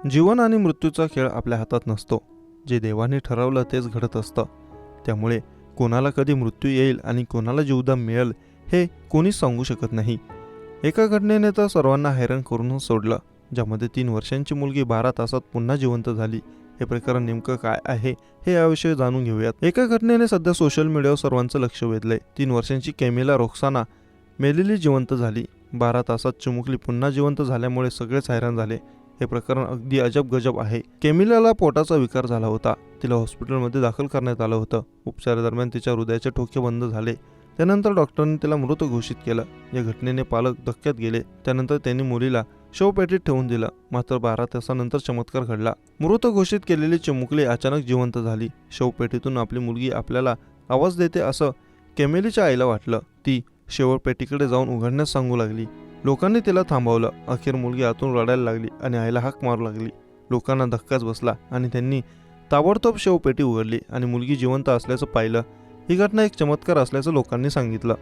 जीवन आणि मृत्यूचा खेळ आपल्या हातात नसतो. जे देवाने ठरवलं तेच घडत असतं. त्यामुळे कोणाला कधी मृत्यू येईल आणि कोणाला जीवदान मिळेल हे कोणीच सांगू शकत नाही. एका घटनेने तर सर्वांना हैराण करूनच सोडलं, ज्यामध्ये 3 वर्षांची मुलगी 12 तासात पुन्हा जिवंत झाली. हे प्रकरण नेमकं काय आहे हे याविषयी जाणून घेऊयात. एका घटनेने सध्या सोशल मीडियावर सर्वांचं लक्ष वेधलंय. 3 वर्षांची कॅमिला रोक्साना मेलेली जिवंत झाली. 12 तासात चिमुकली पुन्हा जिवंत झाल्यामुळे सगळेच हैराण झाले. हे प्रकरण अगदी अजब गजब आहे. कॅमिलाला पोटाचा विकार झाला होता. तिला हॉस्पिटलमध्ये दाखल करण्यात आलं होतं. उपचारादरम्यान तिच्या हृदयाचे ठोके बंद झाले. त्यानंतर डॉक्टरांनी तिला मृत घोषित केलं. या घटनेने पालक धक्क्यात गेले. त्यानंतर त्यांनी मुलीला शवपेटीत ठेवून दिलं. मात्र 12 तासानंतर चमत्कार घडला. मृत घोषित केलेली चिमुकली अचानक जिवंत झाली. शवपेटीतून आपली मुलगी आपल्याला आवाज देते असं कॅमिलीच्या आईला वाटलं. ती शवपेटीकडे जाऊन उघडण्यास सांगू लागली. लोकांनी तिला थांबवलं. अखेर मुलगी आतून रडायला लागली आणि आईला हाक मारू लागली. लोकांना धक्काच बसला आणि त्यांनी ताबडतोब शवपेटी उघडली आणि मुलगी जिवंत असल्याचं पाहिलं. ही घटना एक चमत्कार असल्याचं लोकांनी सांगितलं.